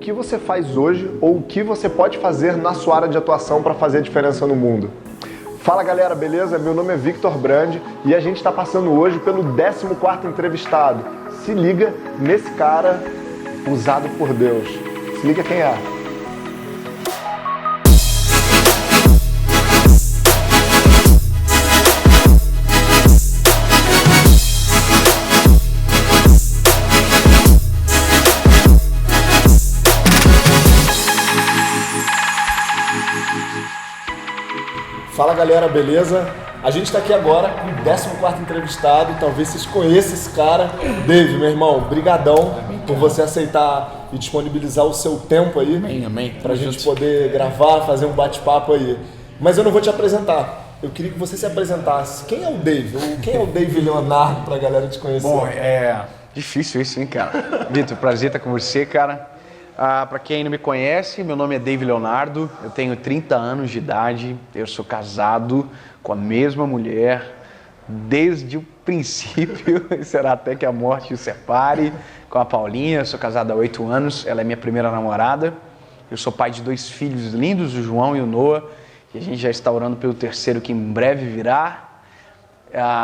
que você faz hoje ou o que você pode fazer na sua área de atuação para fazer a diferença no mundo. Fala galera, beleza? Meu nome é Victor Brandi e a gente está passando hoje pelo 14º entrevistado. Se liga nesse cara usado por Deus. Se liga quem é. Fala galera, beleza? A gente está aqui agora com o 14º entrevistado, talvez vocês conheçam esse cara. Dave, meu irmão, brigadão por você aceitar e disponibilizar o seu tempo aí. Amém. Pra gente poder gravar, fazer um bate-papo aí. Mas eu não vou te apresentar, eu queria que você se apresentasse. Quem é o Dave? Quem é o Dave Leonardo pra galera te conhecer? Bom, é difícil isso, hein, cara? Vitor, prazer estar com você, cara. Para quem não me conhece, meu nome é Dave Leonardo, eu tenho 30 anos de idade, eu sou casado com a mesma mulher desde o princípio, será até que a morte o separe, com a Paulinha. Eu sou casado há 8 anos, ela é minha primeira namorada, eu sou pai de 2 filhos lindos, o João e o Noah, e a gente já está orando pelo terceiro que em breve virá.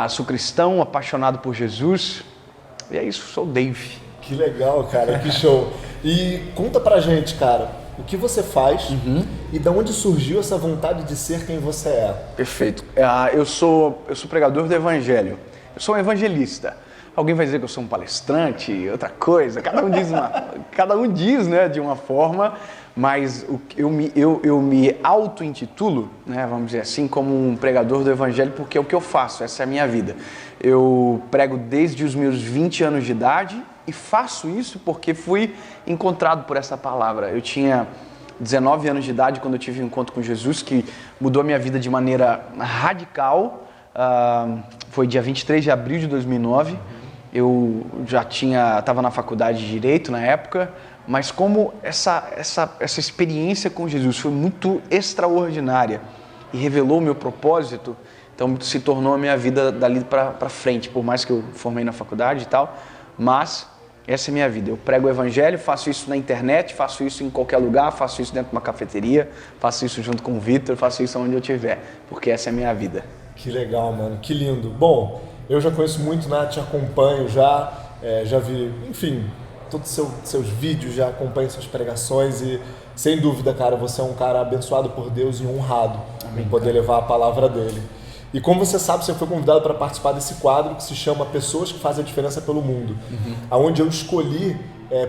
Sou cristão, apaixonado por Jesus, e é isso, sou o Dave. Que legal, cara, que show. E conta pra gente, cara, o que você faz e de onde surgiu essa vontade de ser quem você é? Perfeito. Eu sou pregador do evangelho. Eu sou um evangelista. Alguém vai dizer que eu sou um palestrante, outra coisa. Cada um diz, né, de uma forma, mas eu me auto-intitulo, né, vamos dizer assim, como um pregador do evangelho, porque é o que eu faço, essa é a minha vida. Eu prego desde os meus 20 anos de idade, e faço isso porque fui encontrado por essa palavra. Eu tinha 19 anos de idade quando eu tive um encontro com Jesus, que mudou a minha vida de maneira radical. Foi dia 23 de abril de 2009. Eu já estava na faculdade de Direito na época, mas como essa experiência com Jesus foi muito extraordinária e revelou o meu propósito, então se tornou a minha vida dali para frente, por mais que eu formei na faculdade e tal, mas essa é a minha vida. Eu prego o evangelho, faço isso na internet, faço isso em qualquer lugar, faço isso dentro de uma cafeteria, faço isso junto com o Victor, faço isso onde eu estiver, porque essa é a minha vida. Que legal, mano, que lindo. Bom, eu já conheço muito, né? Te acompanho já vi, enfim, todos os seus vídeos, já acompanho suas pregações e, sem dúvida, cara, você é um cara abençoado por Deus e honrado em poder levar a palavra dele. E como você sabe, você foi convidado para participar desse quadro que se chama Pessoas que Fazem a Diferença pelo Mundo, onde eu escolhi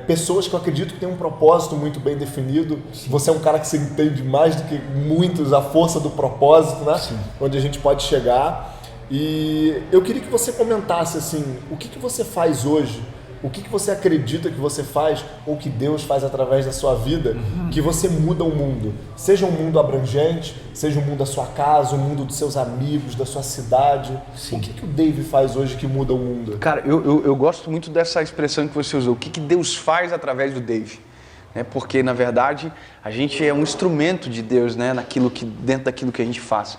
pessoas que eu acredito que têm um propósito muito bem definido. Sim. Você é um cara que se entende mais do que muitos a força do propósito, né? Sim. Onde a gente pode chegar. E eu queria que você comentasse assim, o que você faz hoje, o que você acredita que você faz ou que Deus faz através da sua vida, que você muda o mundo. Seja um mundo abrangente, seja um mundo da sua casa, um mundo dos seus amigos, da sua cidade. Sim. O que o Dave faz hoje que muda o mundo? Cara, eu gosto muito dessa expressão que você usou. O que Deus faz através do Dave? Porque, na verdade, a gente é um instrumento de Deus, né? Dentro daquilo que a gente faz.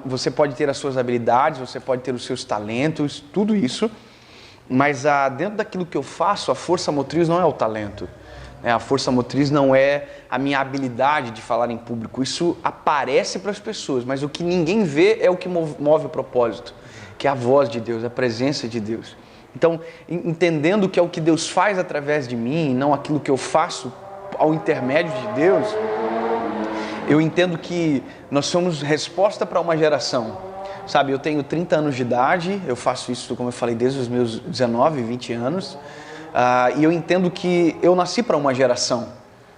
Você pode ter as suas habilidades, você pode ter os seus talentos, tudo isso. Mas dentro daquilo que eu faço, a força motriz não é o talento. A força motriz não é a minha habilidade de falar em público. Isso aparece para as pessoas, mas o que ninguém vê é o que move o propósito, que é a voz de Deus, a presença de Deus. Então, entendendo que é o que Deus faz através de mim, e não aquilo que eu faço ao intermédio de Deus, eu entendo que nós somos resposta para uma geração. Sabe, eu tenho 30 anos de idade, eu faço isso, como eu falei, desde os meus 19, 20 anos, e eu entendo que eu nasci para uma geração,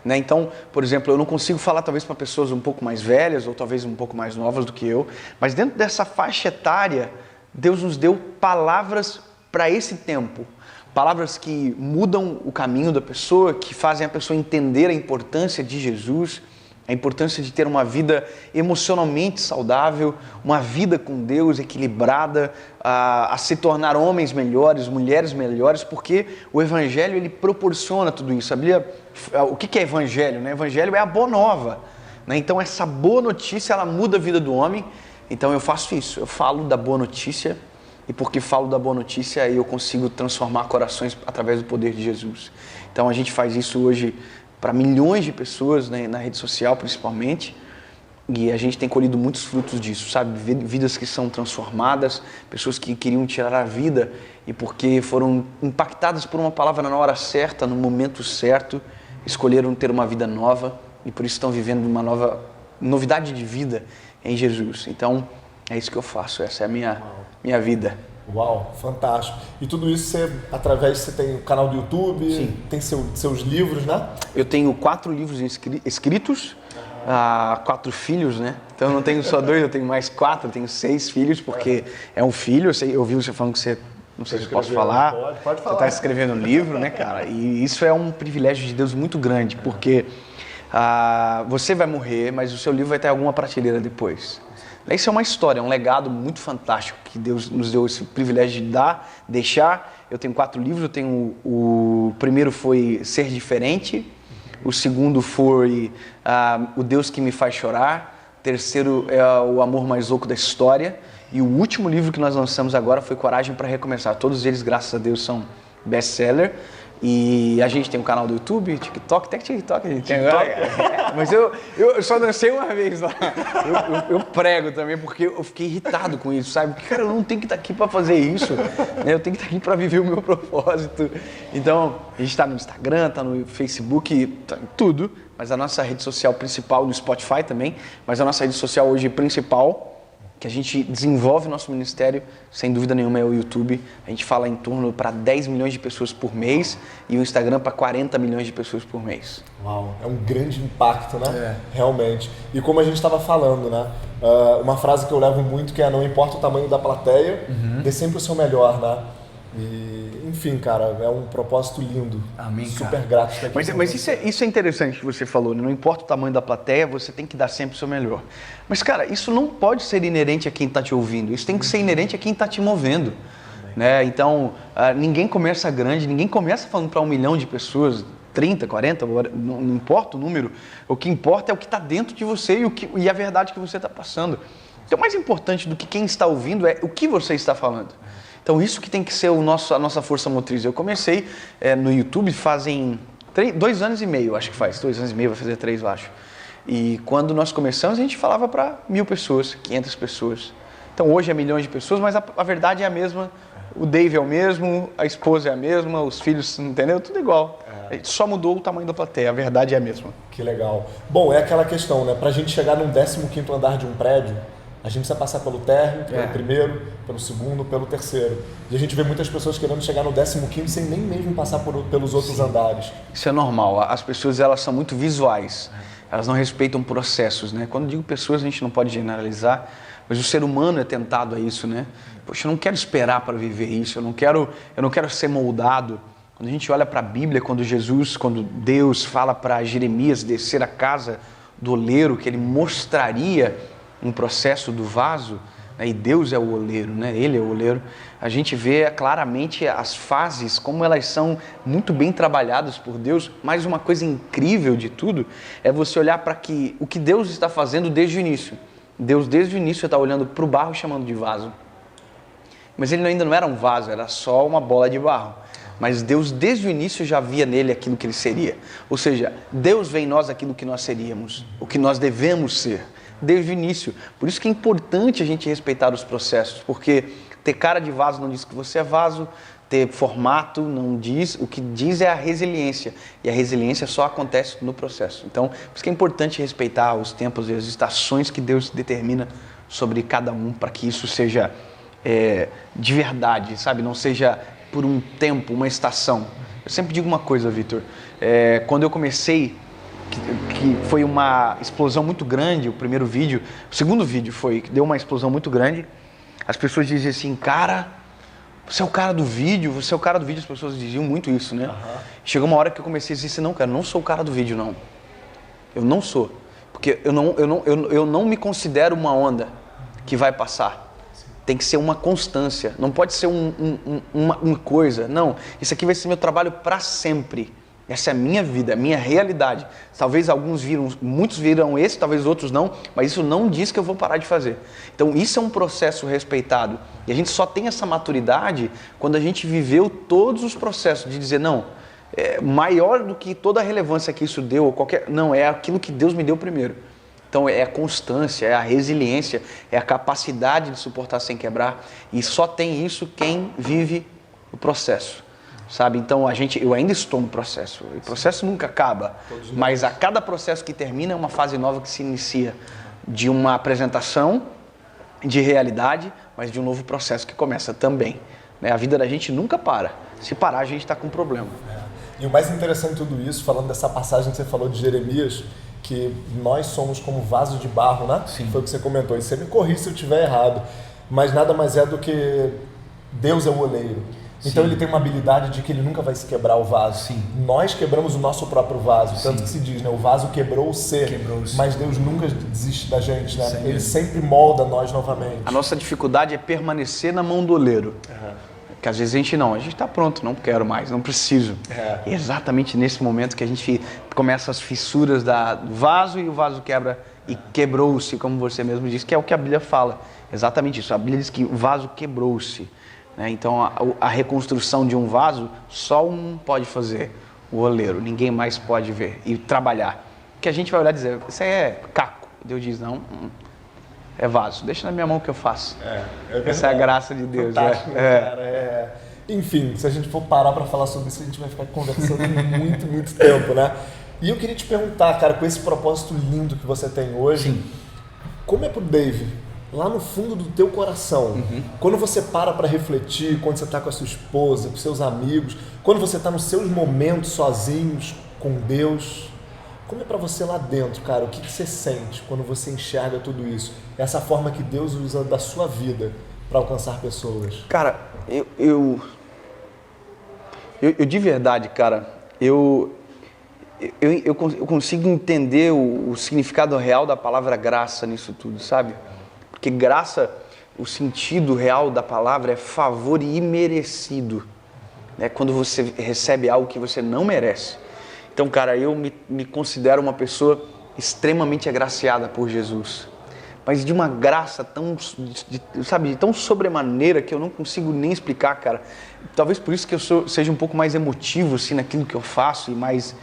né? Então, por exemplo, eu não consigo falar talvez para pessoas um pouco mais velhas ou talvez um pouco mais novas do que eu, mas dentro dessa faixa etária, Deus nos deu palavras para esse tempo, palavras que mudam o caminho da pessoa, que fazem a pessoa entender a importância de Jesus, a importância de ter uma vida emocionalmente saudável, uma vida com Deus equilibrada, a se tornar homens melhores, mulheres melhores, porque o Evangelho ele proporciona tudo isso. Sabia? O que é Evangelho? Né? Evangelho é a boa nova. Né? Então essa boa notícia ela muda a vida do homem. Então eu faço isso, eu falo da boa notícia e porque falo da boa notícia eu consigo transformar corações através do poder de Jesus. Então Então a gente faz isso hoje para milhões de pessoas, né, na rede social principalmente, e a gente tem colhido muitos frutos disso, sabe? Vidas que são transformadas, pessoas que queriam tirar a vida e porque foram impactadas por uma palavra na hora certa, no momento certo, escolheram ter uma vida nova e por isso estão vivendo uma novidade de vida em Jesus. Então, é isso que eu faço, essa é a minha vida. Uau, fantástico. E tudo isso você tem o canal do YouTube, sim, tem seus livros, né? Eu tenho 4 livros escritos, 4 filhos, né? Então eu não tenho só 2, eu tenho mais 4, eu tenho 6 filhos, porque é um filho, eu ouvi você falando que você, não sei se eu posso falar, pode falar. Você está escrevendo um livro, né, cara? E isso é um privilégio de Deus muito grande, porque você vai morrer, mas o seu livro vai ter alguma prateleira depois. Isso é uma história, é um legado muito fantástico que Deus nos deu esse privilégio de deixar. Eu tenho 4 livros, o primeiro foi Ser Diferente, o segundo foi O Deus que me faz chorar, o terceiro é O Amor mais louco da história e o último livro que nós lançamos agora foi Coragem para Recomeçar. Todos eles, graças a Deus, são best-seller. E a gente tem um canal do YouTube, TikTok, até que TikTok a gente tem agora. Mas eu só dancei uma vez lá. Eu prego também porque eu fiquei irritado com isso, sabe? Porque, cara, eu não tenho que estar aqui para fazer isso, né? Eu tenho que estar aqui para viver o meu propósito. Então, a gente está no Instagram, está no Facebook, tá em tudo. Mas a nossa rede social principal, no Spotify também, mas a nossa rede social hoje principal, que a gente desenvolve nosso ministério, sem dúvida nenhuma, é o YouTube. A gente fala em torno para 10 milhões de pessoas por mês e o Instagram para 40 milhões de pessoas por mês. Uau, é um grande impacto, né? Realmente. E como a gente estava falando, né? Uma frase que eu levo muito que é: não importa o tamanho da plateia, dê sempre o seu melhor, né? E, enfim, cara, é um propósito lindo. Amém, super cara. grato de estar aqui. Mas isso é interessante que você falou, né? Não importa o tamanho da plateia, você tem que dar sempre o seu melhor. Mas, cara, isso não pode ser inerente a quem está te ouvindo, isso tem que ser inerente a quem está te movendo. Né? Então, ninguém começa grande, ninguém começa falando para 1 milhão de pessoas, 30, 40, não importa o número, o que importa é o que está dentro de você e a verdade que você está passando. Então, mais importante do que quem está ouvindo é o que você está falando. Então, isso que tem que ser a nossa força motriz. Eu comecei no YouTube fazem 2 anos e meio, acho que faz. 2 anos e meio, vai fazer 3, eu acho. E quando nós começamos, a gente falava para 1.000 pessoas, 500 pessoas. Então, hoje é milhões de pessoas, mas a verdade é a mesma. O Dave é o mesmo, a esposa é a mesma, os filhos, entendeu? Tudo igual. Só mudou o tamanho da plateia, a verdade é a mesma. Que legal. Bom, é aquela questão, né? Pra gente chegar no 15º andar de um prédio, a gente precisa passar pelo térreo, pelo primeiro, pelo segundo, pelo terceiro. E a gente vê muitas pessoas querendo chegar no 15º sem nem mesmo passar pelos outros andares. Isso é normal. As pessoas, elas são muito visuais. Elas não respeitam processos, né? Quando digo pessoas, a gente não pode generalizar, mas o ser humano é tentado a isso, né? Poxa, eu não quero esperar para viver isso, eu não quero ser moldado. Quando a gente olha para a Bíblia, quando Deus fala para Jeremias descer a casa do oleiro, que ele mostraria um processo do vaso, né? E Deus é o oleiro, né? Ele é o oleiro. A gente vê claramente as fases, como elas são muito bem trabalhadas por Deus, mas uma coisa incrível de tudo é você olhar para o que Deus está fazendo desde o início. Deus desde o início está olhando para o barro chamando de vaso. Mas ele ainda não era um vaso, era só uma bola de barro. Mas Deus desde o início já via nele aquilo que ele seria. Ou seja, Deus vê em nós aquilo que nós seríamos, o que nós devemos ser. Desde o início. Por isso que é importante a gente respeitar os processos, porque ter cara de vaso não diz que você é vaso, ter formato não diz, o que diz é a resiliência, e a resiliência só acontece no processo. Então, por isso que é importante respeitar os tempos e as estações que Deus determina sobre cada um, para que isso seja de verdade, sabe? Não seja por um tempo, uma estação. Eu sempre digo uma coisa, Vitor, quando eu comecei, que foi uma explosão muito grande, o primeiro vídeo, o segundo vídeo que deu uma explosão muito grande, as pessoas diziam assim, cara, você é o cara do vídeo, as pessoas diziam muito isso, né? Chegou uma hora que eu comecei a dizer assim, não, cara, eu não sou o cara do vídeo, não. Eu não sou, porque eu não me considero uma onda que vai passar. Tem que ser uma constância, não pode ser uma coisa, não, isso aqui vai ser meu trabalho para sempre. Essa é a minha vida, a minha realidade. Talvez muitos viram esse, talvez outros não, mas isso não diz que eu vou parar de fazer. Então isso é um processo respeitado. E a gente só tem essa maturidade quando a gente viveu todos os processos de dizer, não, maior do que toda a relevância que isso deu, ou não, é aquilo que Deus me deu primeiro. Então é a constância, é a resiliência, é a capacidade de suportar sem quebrar. E só tem isso quem vive o processo, sabe? Então eu ainda estou no processo. O processo nunca acaba, mas a cada processo que termina é uma fase nova que se inicia de uma apresentação de realidade, mas de um novo processo que começa também. A vida da gente nunca para. Se parar, a gente está com um problema. E o mais interessante de tudo isso, falando dessa passagem que você falou de Jeremias, que nós somos como vaso de barro, né? Sim. Foi o que você comentou. E você me corrige se eu estiver errado. Mas nada mais é do que Deus é o oleiro. Então ele tem uma habilidade de que ele nunca vai se quebrar o vaso. Sim. Nós quebramos o nosso próprio vaso. Sim. Tanto que se diz, né? O vaso quebrou-se. Mas Deus nunca desiste da gente, né? Sim. Ele sempre molda nós novamente. A nossa dificuldade é permanecer na mão do oleiro. Que às vezes a gente está pronto, não quero mais, não preciso. É exatamente nesse momento que a gente começa as fissuras do vaso e o vaso quebra e quebrou-se, como você mesmo disse, que é o que a Bíblia fala. Exatamente isso. A Bíblia diz que o vaso quebrou-se. Então a reconstrução de um vaso só um pode fazer, o oleiro. Ninguém mais pode ver e trabalhar. Que a gente vai olhar e dizer, isso aí é caco. Deus diz, não, é vaso. Deixa na minha mão que eu faço. Essa é a graça de Deus. Fantástico, cara. Enfim, se a gente for parar para falar sobre isso, a gente vai ficar conversando muito, muito tempo, né? E eu queria te perguntar, cara, com esse propósito lindo que você tem hoje, Sim. Como é pro Dave, lá no fundo do teu coração, quando você para refletir, quando você está com a sua esposa, com seus amigos, quando você está nos seus momentos sozinhos com Deus, como é para você lá dentro, cara? O que você sente quando você enxerga tudo isso? Essa forma que Deus usa da sua vida para alcançar pessoas. Cara, eu de verdade, cara, eu consigo entender o significado real da palavra graça nisso tudo, sabe? Porque graça, o sentido real da palavra é favor imerecido. Quando você recebe algo que você não merece. Então, cara, eu me considero uma pessoa extremamente agraciada por Jesus. Mas de uma graça tão sobremaneira que eu não consigo nem explicar, cara. Talvez por isso que eu seja um pouco mais emotivo, assim, naquilo que eu faço e mais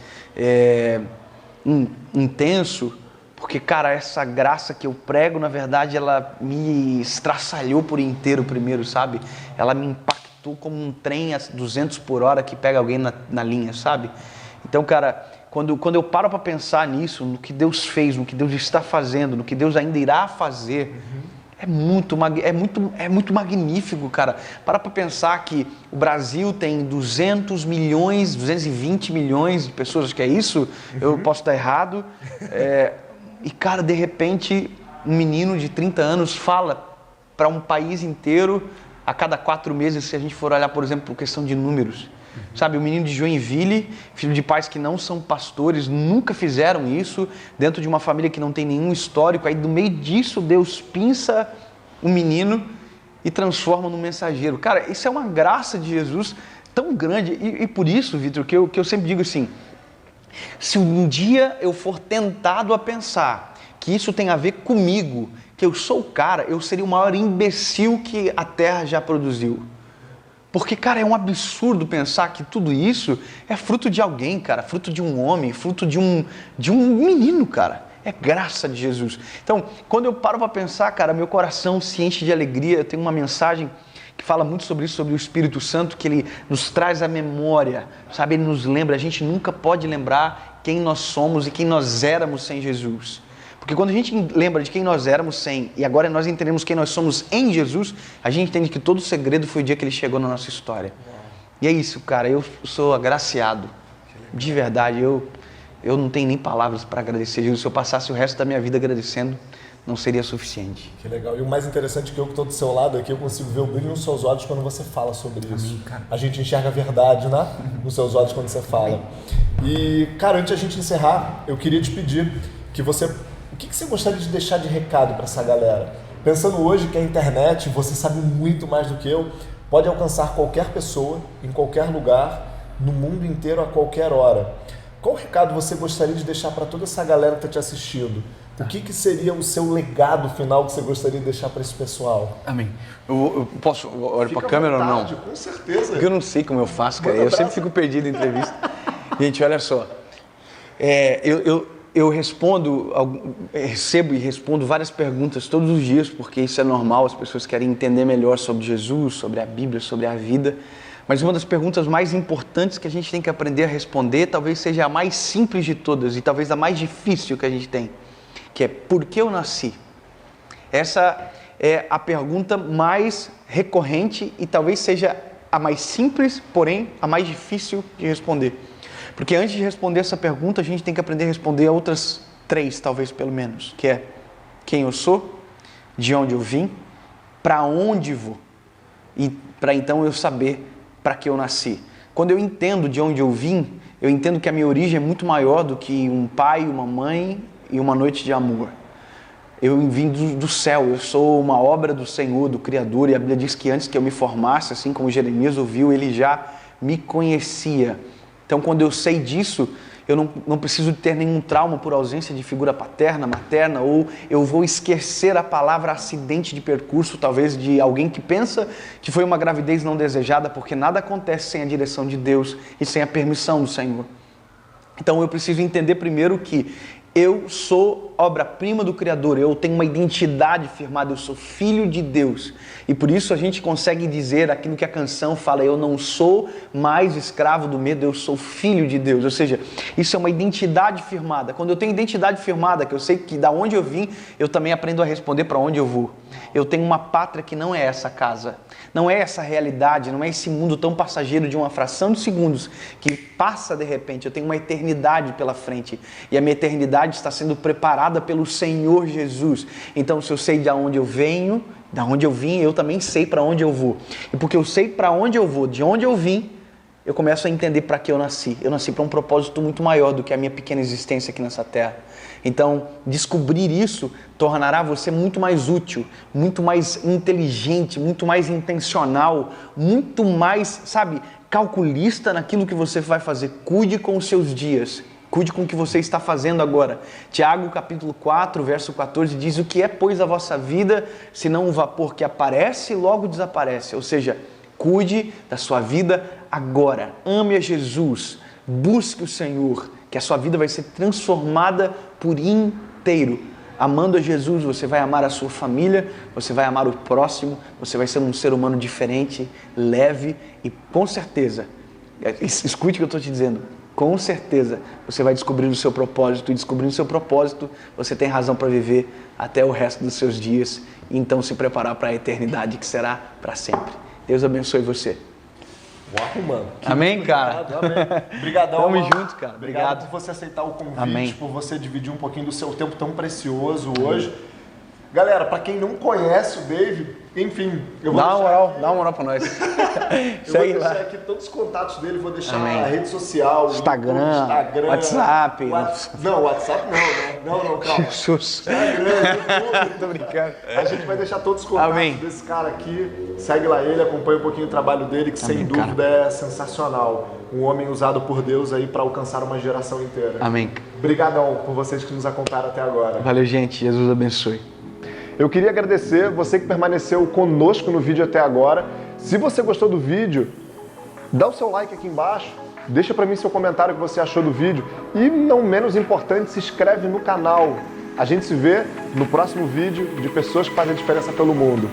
intenso. Porque, cara, essa graça que eu prego, na verdade, ela me estraçalhou por inteiro primeiro, sabe? Ela me impactou como um trem a 200 por hora que pega alguém na linha, sabe? Então, cara, quando eu paro para pensar nisso, no que Deus fez, no que Deus está fazendo, no que Deus ainda irá fazer, é muito magnífico, cara. Para pensar que o Brasil tem 200 milhões, 220 milhões de pessoas, acho que é isso, eu posso estar errado. E, cara, de repente, um menino de 30 anos fala para um país inteiro a cada 4 meses, se a gente for olhar, por exemplo, por questão de números. Sabe, o menino de Joinville, filho de pais que não são pastores, nunca fizeram isso, dentro de uma família que não tem nenhum histórico, aí no meio disso Deus pinça o menino e transforma num mensageiro. Cara, isso é uma graça de Jesus tão grande, e por isso, Vitor, que eu sempre digo assim, se um dia eu for tentado a pensar que isso tem a ver comigo, que eu sou o cara, eu seria o maior imbecil que a Terra já produziu. Porque, cara, é um absurdo pensar que tudo isso é fruto de alguém, cara, fruto de um homem, fruto de um menino, cara. É graça de Jesus. Então, quando eu paro para pensar, cara, meu coração se enche de alegria. Eu tenho uma mensagem que fala muito sobre isso, sobre o Espírito Santo, que ele nos traz à memória, sabe? Ele nos lembra, a gente nunca pode lembrar quem nós somos e quem nós éramos sem Jesus. Porque quando a gente lembra de quem nós éramos sem, e agora nós entendemos quem nós somos em Jesus, a gente entende que todo o segredo foi o dia que ele chegou na nossa história. E é isso, cara, eu sou agraciado. De verdade, eu não tenho nem palavras para agradecer Jesus. Se eu passasse o resto da minha vida agradecendo, não seria suficiente. Que legal. E o mais interessante é que eu que estou do seu lado aqui, eu consigo ver o brilho nos seus olhos quando você fala sobre isso. Amém, cara. A gente enxerga a verdade, né? Nos seus olhos quando você fala. E, cara, antes de a gente encerrar, eu queria te pedir que você... O que você gostaria de deixar de recado para essa galera? Pensando hoje que a internet, você sabe muito mais do que eu, pode alcançar qualquer pessoa, em qualquer lugar, no mundo inteiro, a qualquer hora. Qual recado você gostaria de deixar para toda essa galera que está te assistindo? O que seria o seu legado final que você gostaria de deixar para esse pessoal? Amém. Eu posso olhar para a câmera ou não? Com certeza. Porque eu não sei como eu faço, cara. Eu sempre fico perdido em entrevista. Gente, olha só. Eu recebo e respondo várias perguntas todos os dias, porque isso é normal, as pessoas querem entender melhor sobre Jesus, sobre a Bíblia, sobre a vida. Mas uma das perguntas mais importantes que a gente tem que aprender a responder, talvez seja a mais simples de todas e talvez a mais difícil que a gente tem, que é: por que eu nasci? Essa é a pergunta mais recorrente e talvez seja a mais simples, porém a mais difícil de responder. Porque antes de responder essa pergunta, a gente tem que aprender a responder a outras 3, talvez pelo menos, que é: quem eu sou, de onde eu vim, para onde vou, e para então eu saber para que eu nasci. Quando eu entendo de onde eu vim, eu entendo que a minha origem é muito maior do que um pai, uma mãe e uma noite de amor. Eu vim do céu, eu sou uma obra do Senhor, do Criador, e a Bíblia diz que antes que eu me formasse, assim como Jeremias ouviu, ele já me conhecia. Então, quando eu sei disso, eu não preciso ter nenhum trauma por ausência de figura paterna, materna, ou eu vou esquecer a palavra acidente de percurso, talvez de alguém que pensa que foi uma gravidez não desejada, porque nada acontece sem a direção de Deus e sem a permissão do Senhor. Então, eu preciso entender primeiro que eu sou obra-prima do Criador, eu tenho uma identidade firmada, eu sou filho de Deus. E por isso a gente consegue dizer aquilo que a canção fala: eu não sou mais escravo do medo, eu sou filho de Deus. Ou seja, isso é uma identidade firmada. Quando eu tenho identidade firmada, que eu sei que da onde eu vim, eu também aprendo a responder para onde eu vou. Eu tenho uma pátria que não é essa casa, não é essa realidade, não é esse mundo tão passageiro de uma fração de segundos que passa de repente. Eu tenho uma eternidade pela frente e a minha eternidade está sendo preparada pelo Senhor Jesus. Então, se eu sei de onde eu venho, da onde eu vim, eu também sei para onde eu vou. E porque eu sei para onde eu vou, de onde eu vim, eu começo a entender para que eu nasci. Eu nasci para um propósito muito maior do que a minha pequena existência aqui nessa terra. Então, descobrir isso tornará você muito mais útil, muito mais inteligente, muito mais intencional, muito mais, calculista naquilo que você vai fazer. Cuide com os seus dias. Cuide com o que você está fazendo agora. Tiago capítulo 4, verso 14 diz: o que é, pois, a vossa vida, senão um vapor que aparece e logo desaparece? Ou seja, cuide da sua vida agora. Ame a Jesus, busque o Senhor, que a sua vida vai ser transformada por inteiro. Amando a Jesus, você vai amar a sua família, você vai amar o próximo, você vai ser um ser humano diferente, leve e com certeza, escute o que eu estou te dizendo, com certeza você vai descobrir o seu propósito, e descobrindo o seu propósito, você tem razão para viver até o resto dos seus dias e então se preparar para a eternidade que será para sempre. Deus abençoe você. Uau, mano. Amém, cara? Amém. Obrigadão, Tamo mano. junto, cara. Obrigado por você aceitar o convite, Amém. por você dividir um pouquinho do seu tempo tão precioso hoje. Galera, para quem não conhece o Dave, enfim, eu vou dá uma moral pra nós. eu vou deixar aqui todos os contatos dele, vou deixar Amém. a rede social, Instagram, WhatsApp. Não, WhatsApp não, né? Não, calma. Jesus. Instagram, Tô brincando. A gente vai deixar todos os contatos Amém. desse cara aqui. Segue lá ele, acompanha um pouquinho o trabalho dele, que sem dúvida é sensacional. Um homem usado por Deus aí para alcançar uma geração inteira. Amém. Obrigadão por vocês que nos acompanharam até agora. Valeu, gente. Jesus abençoe. Eu queria agradecer você que permaneceu conosco no vídeo até agora. Se você gostou do vídeo, dá o seu like aqui embaixo, deixa para mim seu comentário que você achou do vídeo e, não menos importante, se inscreve no canal. A gente se vê no próximo vídeo de pessoas que fazem a diferença pelo mundo.